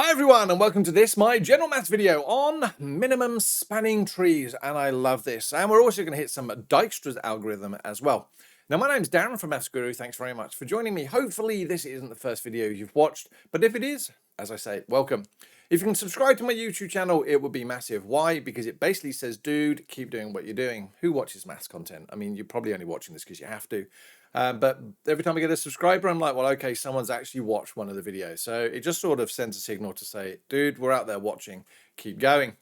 Hi everyone and welcome to this, my general maths video on minimum spanning trees, and I love this. And we're also going to hit some Dijkstra's algorithm as well. Now my name's Darren from Maths Guru, thanks very much for joining me. Hopefully this isn't the first video you've watched, but if it is, as I say, welcome. If you can subscribe to my YouTube channel, it would be massive. Why? Because it basically says, dude, keep doing what you're doing. Who watches maths content? I mean, you're probably only watching this because you have to. But every time I get a subscriber, I'm like, well, okay, someone's actually watched one of the videos. So it just sort of sends a signal to say, dude, we're out there watching, keep going.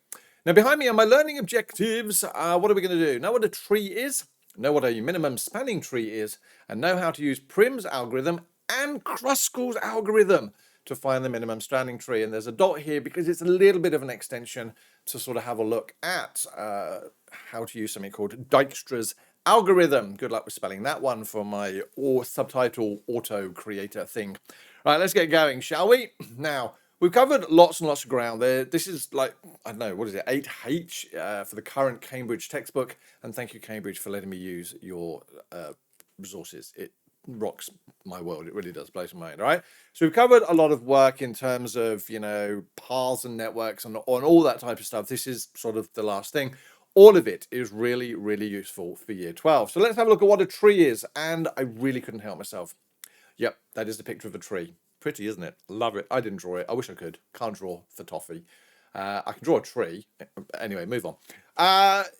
Now behind me are my learning objectives. What are we going to do? Know what a tree is, know what a minimum spanning tree is, and know how to use Prim's algorithm and Kruskal's algorithm to find the minimum spanning tree. And there's a dot here because it's a little bit of an extension to sort of have a look at how to use something called Dijkstra's algorithm. Good luck with spelling that one for my subtitle auto creator thing. Right, let's get going, shall we? Now, we've covered lots and lots of ground there. This is like, I don't know, what is it, 8H for the current Cambridge textbook. And thank you, Cambridge, for letting me use your resources. It rocks my world. It really does, blows my mind. All right, so we've covered a lot of work in terms of, you know, paths and networks and all that type of stuff. This is sort of the last thing. All of it is really, really useful for year 12. So let's have a look at what a tree is. And I really couldn't help myself. Yep, that is the picture of a tree. Pretty, isn't it? Love it. I didn't draw it. I wish I could. Can't draw for toffee. I can draw a tree. Anyway, move on.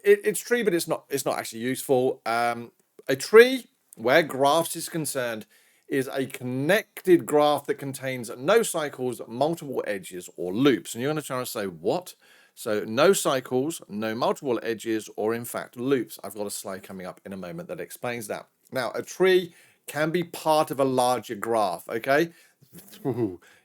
It's tree, but it's not actually useful. A tree, where graphs is concerned, is a connected graph that contains no cycles, multiple edges, or loops. And you're going to try to say, what? So no cycles, no multiple edges, or in fact loops. I've got a slide coming up in a moment that explains that. Now, a tree can be part of a larger graph, okay?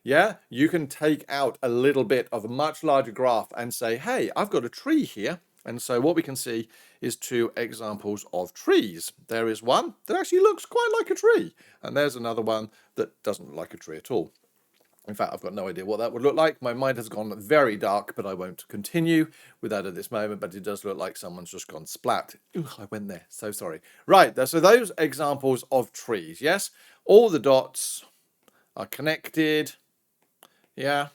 Yeah, you can take out a little bit of a much larger graph and say, hey, I've got a tree here. And so what we can see is two examples of trees. There is one that actually looks quite like a tree. And there's another one that doesn't look like a tree at all. In fact, I've got no idea what that would look like. My mind has gone very dark, but I won't continue with that at this moment. But it does look like someone's just gone splat. Ooh, I went there. So sorry. Right, so those examples of trees, yes? All the dots are connected. Yeah,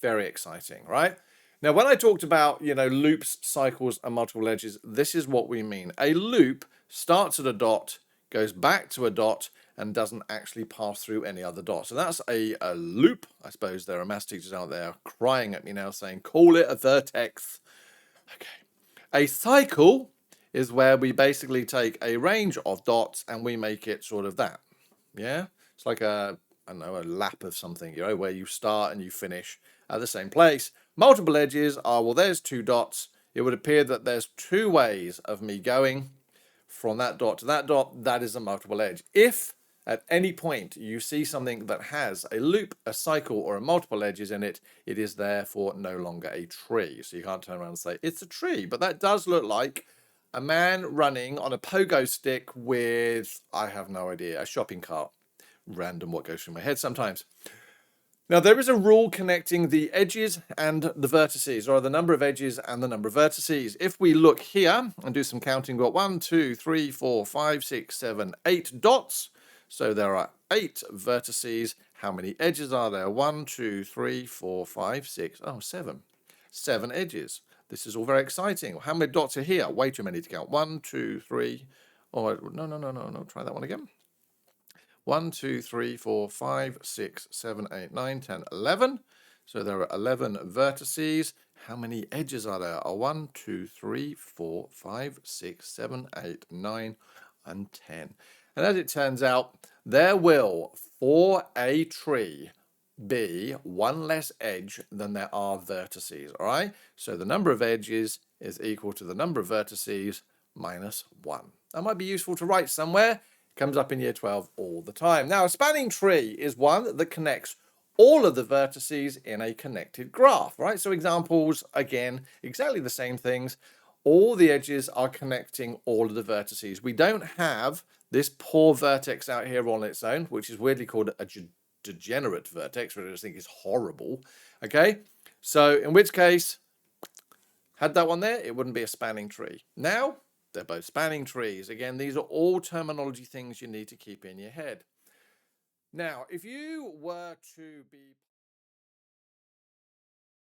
very exciting, right? Now, when I talked about, you know, loops, cycles, and multiple edges, this is what we mean. A loop starts at a dot, goes back to a dot, and doesn't actually pass through any other dots. So that's a loop. I suppose there are maths teachers out there crying at me now saying, call it a vertex. Okay. A cycle is where we basically take a range of dots and we make it sort of that. Yeah? It's like a, I don't know, a lap of something, you know, where you start and you finish at the same place. Multiple edges are, well, there's two dots. It would appear that there's two ways of me going from that dot to that dot. That is a multiple edge. If at any point you see something that has a loop, a cycle, or a multiple edges in it, it is therefore no longer a tree. So you can't turn around and say it's a tree, but that does look like a man running on a pogo stick with, I have no idea, a shopping cart. Random what goes through my head sometimes. Now, there is a rule connecting the edges and the vertices, or the number of edges and the number of vertices. If we look here and do some counting, we've got 1, 2, 3, 4, 5, 6, 7, 8 dots. So there are 8 vertices. How many edges are there? 1, 2, 3, 4, 5, 6, 7. 7 edges. This is all very exciting. How many dots are here? Way too many to count. 1, 2, 3. Oh, no. Try that one again. 1, 2, 3, 4, 5, 6, 7, 8, 9, 10, 11. So there are 11 vertices. How many edges are there? 1, 2, 3, 4, 5, 6, 7, 8, 9, and 10. And as it turns out, there will, for a tree, be one less edge than there are vertices, all right? So the number of edges is equal to the number of vertices minus 1. That might be useful to write somewhere. Comes up in year 12 all the time. Now, a spanning tree is one that connects all of the vertices in a connected graph, right? So examples, again, exactly the same things. All the edges are connecting all of the vertices. We don't have this poor vertex out here on its own, which is weirdly called a degenerate vertex, which I just think is horrible. Okay, so in which case, had that one there, it wouldn't be a spanning tree. Now, they're both spanning trees. Again, these are all terminology things you need to keep in your head. Now, if you were to be